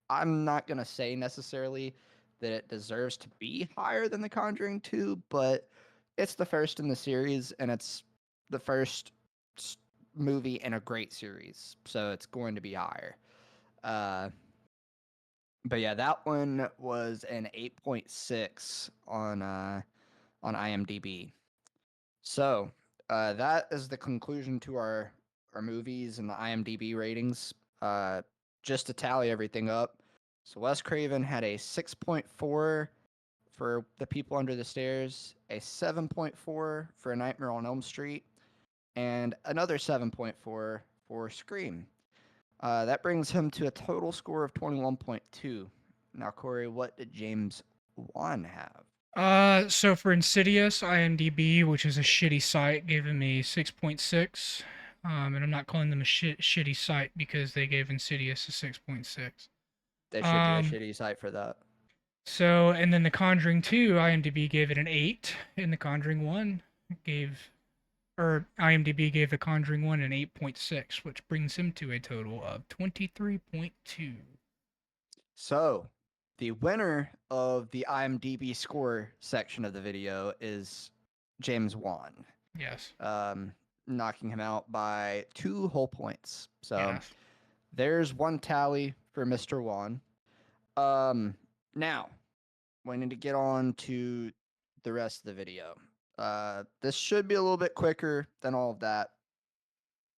I'm not gonna say necessarily that it deserves to be higher than The Conjuring 2, but it's the first in the series, and it's the first movie in a great series, so it's going to be higher. Uh, but yeah, that one was an 8.6 on IMDb. So that is the conclusion to our movies and the IMDb ratings. Just to tally everything up, so Wes Craven had a 6.4 for The People Under the Stairs, a 7.4 for A Nightmare on Elm Street, and another 7.4 for Scream. That brings him to a total score of 21.2. Now, Corey, what did James Wan have? So for Insidious, IMDb, which is a shitty site, gave him a 6.6. And I'm not calling them a shitty site because they gave Insidious a 6.6. There should be a Um, shitty site for that. so and then The Conjuring 2, IMDb gave it an 8, and The Conjuring 1 gave or IMDb gave The Conjuring 1 an 8.6, which brings him to a total of 23.2. So, the winner of the IMDb score section of the video is James Wan, Yes. um, knocking him out by 2 whole points. So, Yes. there's one tally for Mr. Wan. Now, we need to get on to the rest of the video. This should be a little bit quicker than all of that,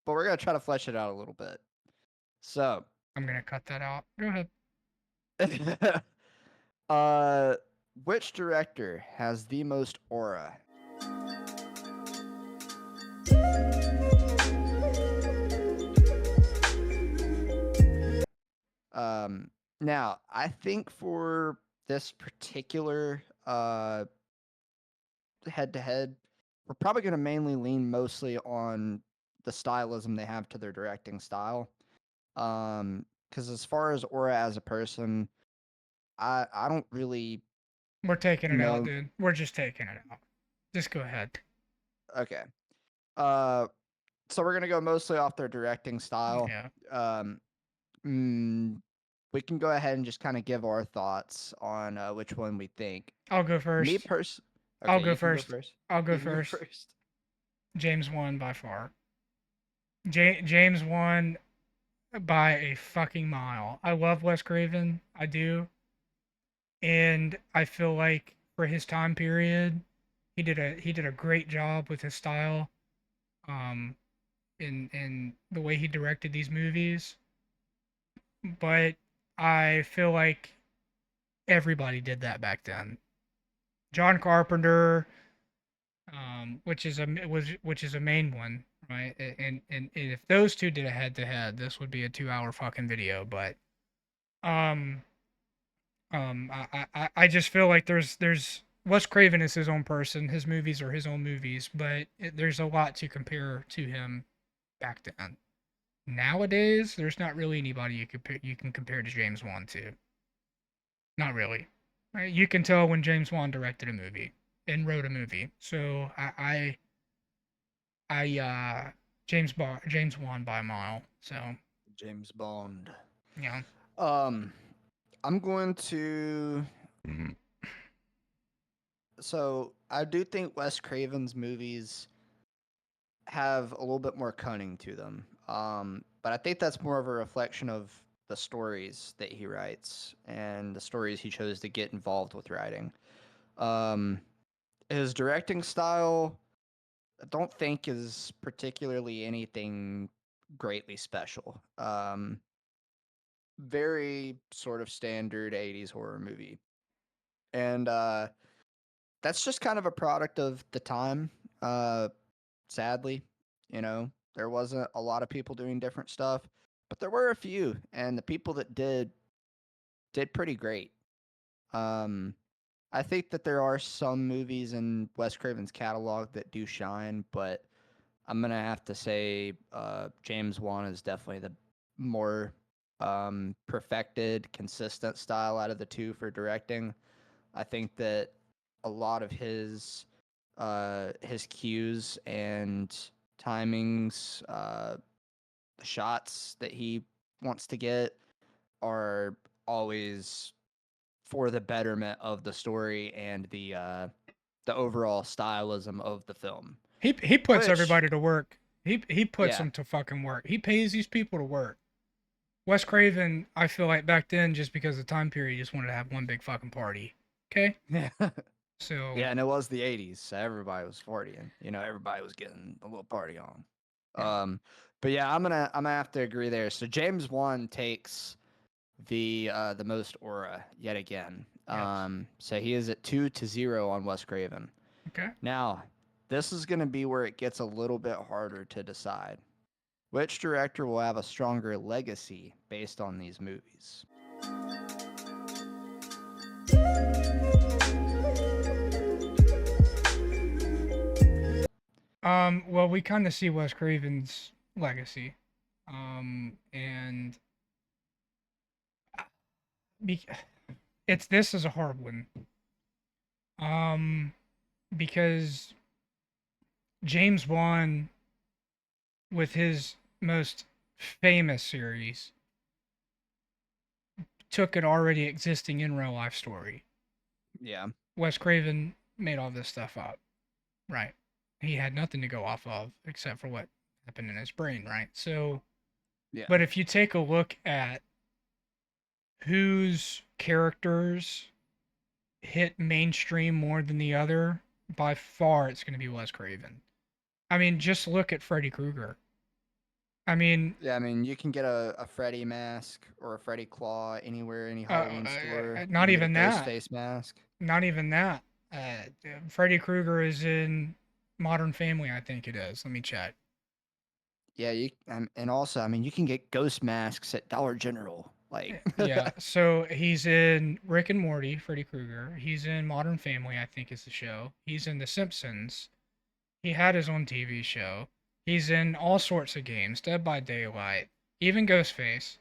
but we're going to try to flesh it out a little bit. So, I'm going to cut that out. Go ahead. uh, which director has the most aura? Now, I think for this particular head to head, we're probably going to mainly lean mostly on the stylism they have to their directing style. Because as far as aura as a person, I don't really We're taking it out, know. dude. We're just taking it out. Just go ahead. Okay. Uh, so we're gonna go mostly off their directing style. Yeah. Um, mm, we can go ahead and just kind of give our thoughts on which one we think. I'll go Me first. pers. I'll Okay, go you can go first. first. I'll go You can go first. first. James won by far. James won by a fucking mile. I love Wes Craven. I do. And I feel like for his time period, he did a great job with his style. Um in the way he directed these movies. But I feel like everybody did that back then. John Carpenter, which is a main one, right? And if those two did a head to head, this would be a 2 hour fucking video. But um I just feel like there's Wes Craven is his own person. His movies are his own movies, but there's a lot to compare to him back then. Nowadays, there's not really anybody you can compare to James Wan to. Not really. Right? You can tell when James Wan directed a movie and wrote a movie. So James Wan by a mile. So James Bond. yeah. Um, I'm going to. Mhm. So I do think Wes Craven's movies have a little bit more cunning to them. But I think that's more of a reflection of the stories that he writes and the stories he chose to get involved with writing. Um, his directing style, I don't think is particularly anything greatly special. Very sort of standard 80s horror movie. And that's just kind of a product of the time. Sadly, there wasn't a lot of people doing different stuff. but there were a few, and the people that did pretty great. Um, I think that there are some movies in Wes Craven's catalog that do shine, but I'm gonna have to say James Wan is definitely the more perfected, consistent style out of the two for directing. I think that a lot of his cues and timings, the shots that he wants to get are always for the betterment of the story and the overall stylism of the film. He puts Which, everybody to work. He puts yeah, them to fucking work. He pays these people to work. Wes Craven, I feel like back then, just because of the time period, he just wanted to have one big fucking party. Okay, yeah, so yeah, and it was the '80s, so everybody was partying. Everybody was getting a little party on. yeah, But yeah, I'm gonna have to agree there. So James Wan takes the most aura yet again. yes, So he is at 2-0 on Wes Craven. okay. Now, this is going to be where it gets a little bit harder to decide. Which director will have a stronger legacy based on these movies? Well, we kind of see Wes Craven's legacy, and be- this is a hard one, um, because James Wan, with his most famous series, took an already existing in real life story. Yeah, Wes Craven made all this stuff up, right? He had nothing to go off of except for what happened in his brain, right? So, yeah, but if you take a look at whose characters hit mainstream more than the other, by far it's going to be Wes Craven. I mean, just look at Freddy Krueger. I mean, yeah. I mean, you can get a Freddy mask or a Freddy claw anywhere, any Halloween store. You not can get a even ghost that. face mask. Not even that. Freddy Krueger is in Modern Family, I think it is. Let me check. Yeah, and also, I mean, you can get ghost masks at Dollar General. Like, Yeah, so he's in Rick and Morty, Freddy Krueger. He's in Modern Family, I think is the show. He's in The Simpsons. He had his own TV show. He's in all sorts of games, Dead by Daylight, even Ghostface,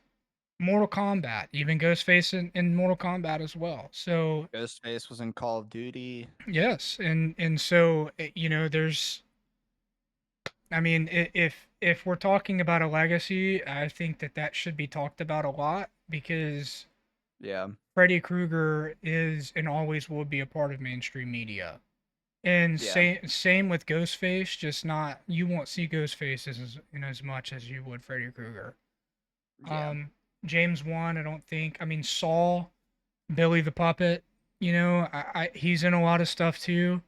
Mortal Kombat, even Ghostface in Mortal Kombat as well. So Ghostface was in Call of Duty. yes, and so there's, I mean, if we're talking about a legacy, I think that should be talked about a lot because Yeah, Freddy Krueger is and always will be a part of mainstream media. And yeah, same with Ghostface, just not you won't see Ghostface as much as you would Freddy Krueger. yeah. Um, James Wan, I don't think. I mean, Saw, Billy the Puppet, he's in a lot of stuff too,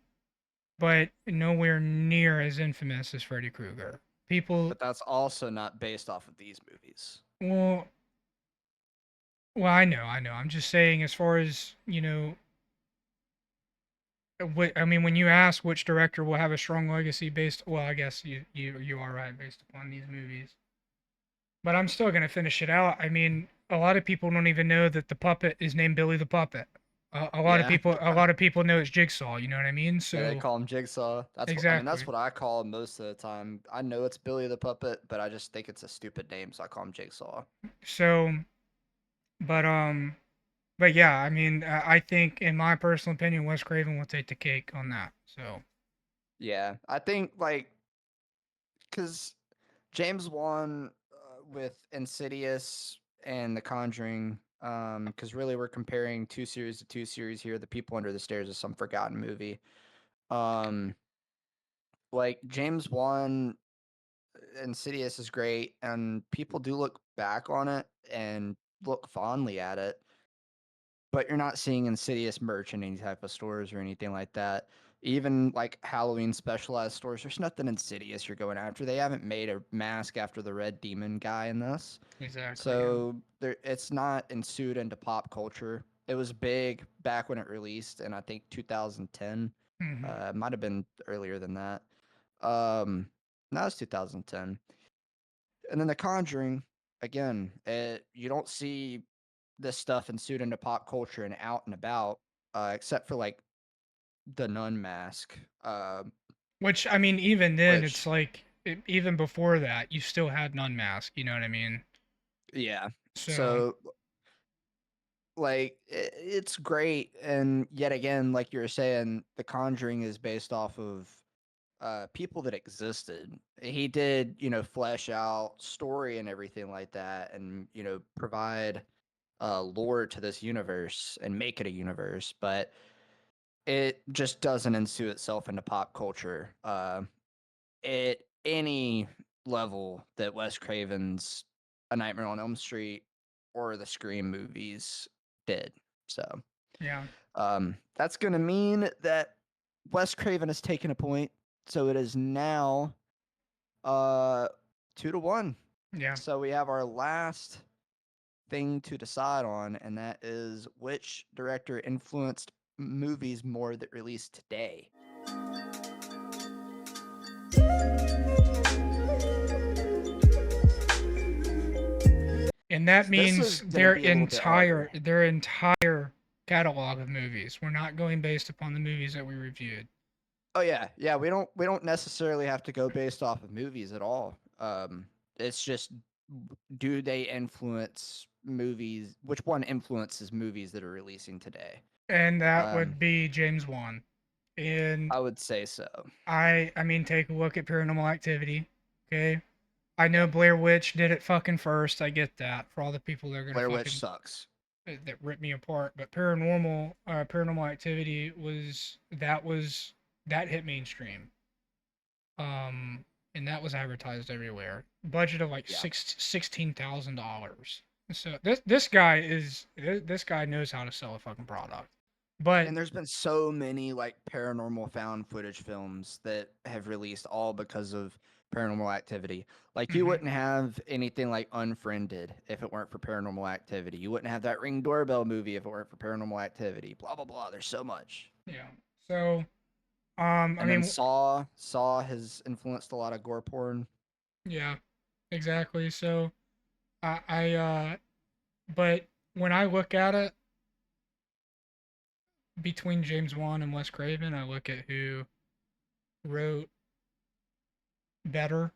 but nowhere near as infamous as Freddy Krueger. People, But that's also not based off of these movies. well, I know. I'm just saying, as far as I mean, when you ask which director will have a strong legacy based, well, I guess you are right based upon these movies. But I'm still gonna finish it out. I mean, a lot of people don't even know that the puppet is named Billy the Puppet. Yeah, A lot of people know it's Jigsaw. You know what I mean? yeah. They So call him Jigsaw. That's exactly. what I call him most of the time. I know it's Billy the Puppet, but I just think it's a stupid name, so I call him Jigsaw. So, but but yeah, I mean, I think in my personal opinion, Wes Craven will take the cake on that. So Yeah, I think like because James Wan with Insidious and The Conjuring, because really we're comparing two series to two series here. The People Under the Stairs is some forgotten movie. Um, like James Wan, Insidious is great, and people do look back on it and look fondly at it. But you're not seeing Insidious merch in any type of stores or anything like that. Even like Halloween specialized stores, there's nothing Insidious you're going after. They haven't made a mask after the Red Demon guy in this. exactly, yeah. So it's not ensued into pop culture. It was big back when it released in I think 2010. Hmm. Might have been earlier than that. No, it's 2010. And then The Conjuring. again, you don't see this stuff ensued into pop culture and out and about, except for like the nun mask, Which I mean, even then, it's which like even before that, you still had nun mask. You know what I mean? yeah. So So like it's great, and yet again, like you were saying, The Conjuring is based off of people that existed. He did, flesh out story and everything like that, and provide lore to this universe and make it a universe, but it just doesn't ensue itself into pop culture at any level that Wes Craven's A Nightmare on Elm Street or the Scream movies did. So yeah, that's going to mean that Wes Craven has taken a point. So it is now 2-1. yeah. So we have our last thing to decide on, and that is which director influenced movies more that released today. And that So this means is going to be a little bit harder. their entire catalog of movies. We're not going based upon the movies that we reviewed. Oh yeah, yeah. We don't necessarily have to go based off of movies at all. It's just, do they influence movies? Which one influences movies that are releasing today? And that Um, would be James Wan. And I would say so. I mean, take a look at Paranormal Activity. Okay, I know Yep. Blair Witch did it fucking first. I get that for all the people that are gonna Blair Witch fucking sucks. that rip me apart. But Paranormal Activity was that hit mainstream. And that was advertised everywhere. Budget of like Yeah. $16,000. So this guy knows how to sell a fucking product. But And there's been so many like paranormal found footage films that have released all because of Paranormal Activity. Like you mhm, wouldn't have anything like Unfriended if it weren't for Paranormal Activity. You wouldn't have that Ring Doorbell movie if it weren't for Paranormal Activity. Blah blah blah. There's so much. yeah. So I And then mean, Saw has influenced a lot of gore porn. yeah, exactly. So but when I look at it between James Wan and Wes Craven, I look at who wrote better,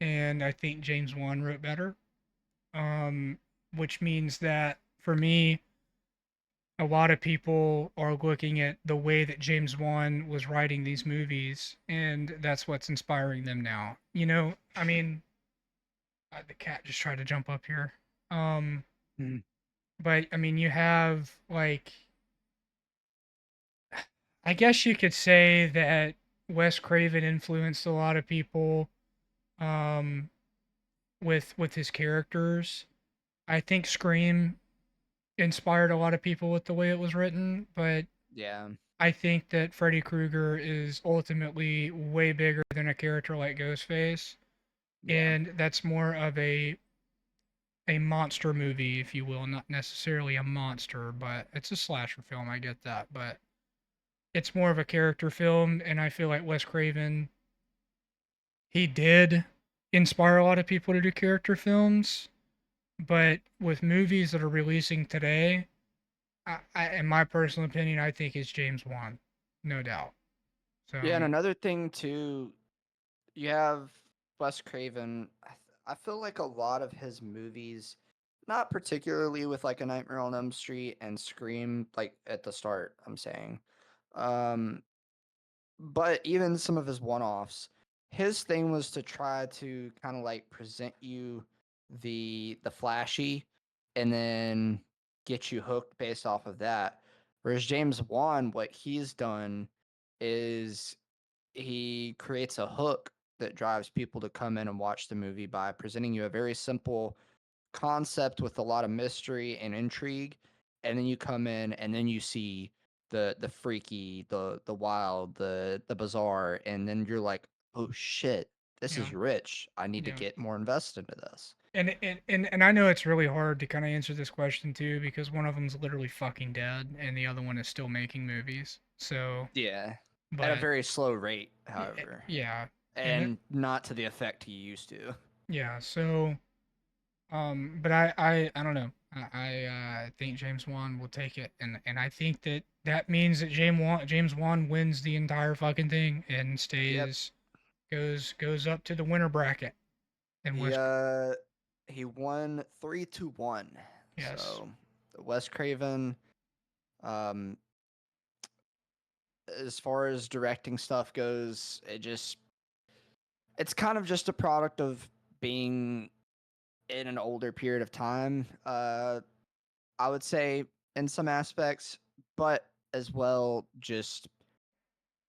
and I think James Wan wrote better. Um, which means that for me, a lot of people are looking at the way that James Wan was writing these movies, and that's what's inspiring them now. I mean, the cat just tried to jump up here. Um, Mhm. but I mean, you have like, I guess you could say that Wes Craven influenced a lot of people um, with his characters. I think Scream inspired a lot of people with the way it was written, but Yeah. I think that Freddy Krueger is ultimately way bigger than a character like Ghostface, Yeah. and that's more of a monster movie, if you will, not necessarily a monster, but it's a slasher film. I get that, but it's more of a character film, and I feel like Wes Craven, he did inspire a lot of people to do character films, but with movies that are releasing today, in my personal opinion, I think it's James Wan, no doubt. So Yeah, and another thing too, you have Wes Craven. I feel like a lot of his movies, not particularly with like A Nightmare on Elm Street and Scream, like at the start, I'm saying, um, but even some of his one-offs, his thing was to try to kind of like present you the flashy, and then get you hooked based off of that. Whereas James Wan, what he's done is he creates a hook that drives people to come in and watch the movie by presenting you a very simple concept with a lot of mystery and intrigue, and then you come in and then you see the freaky, the wild, the bizarre, and then you're like, oh shit, this yeah, is rich. I need to yeah. get more invested into this. And I know it's really hard to kind of answer this question too because one of them's literally fucking dead and the other one is still making movies. So, Yeah, at a but very slow rate, however, yeah, and and not to the effect he used to. Yeah. So, but I don't know. I think James Wan will take it, and I think that that means that James Wan wins the entire fucking thing and Yep. goes up to the winner bracket in He West. uh he won 3-1. Yes. So Wes Craven, um, as far as directing stuff goes, it's kind of just a product of being in an older period of time. I would say in some aspects, but as well, just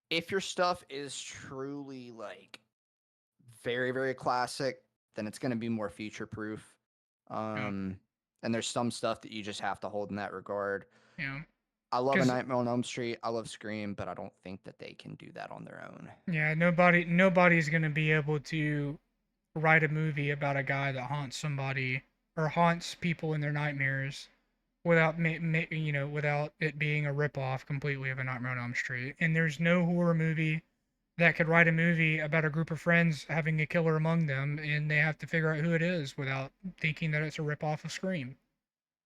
if your stuff is truly like very, very classic, then it's going to be more future proof. Yeah. Um, and there's some stuff that you just have to hold in that regard. Yeah. I love A Because Nightmare on Elm Street. I love Scream, but I don't think that they can do that on their own. yeah, nobody's gonna be able to write a movie about a guy that haunts somebody or haunts people in their nightmares without without it being a ripoff completely of a Nightmare on Elm Street. And there's no horror movie that could write a movie about a group of friends having a killer among them, and they have to figure out who it is without thinking that it's a ripoff of Scream.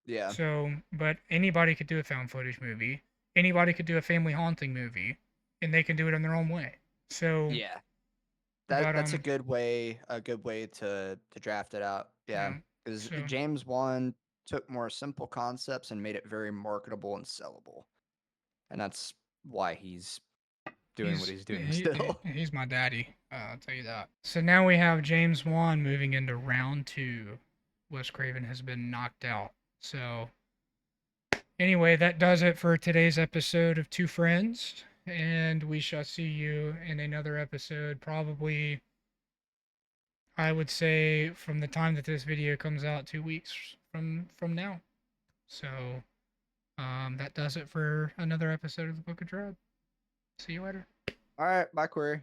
Yeah, So, but anybody could do a found footage movie. Anybody could do a family haunting movie, and they can do it in their own way. So, yeah. but That's a good way to draft it out. Yeah, yeah. because So James Wan took more simple concepts and made it very marketable and sellable, and that's why he's doing what he's he's doing he still. he's my daddy. I'll tell you that. So now we have James Wan moving into round two. Wes Craven has been knocked out. So anyway, that does it for today's episode of Two Friends, and we shall see you in another episode. Probably, I would say, from the time that this video comes out, 2 weeks from now. So that does it for another episode of the Book of Dread. See you later. All right, bye, Query.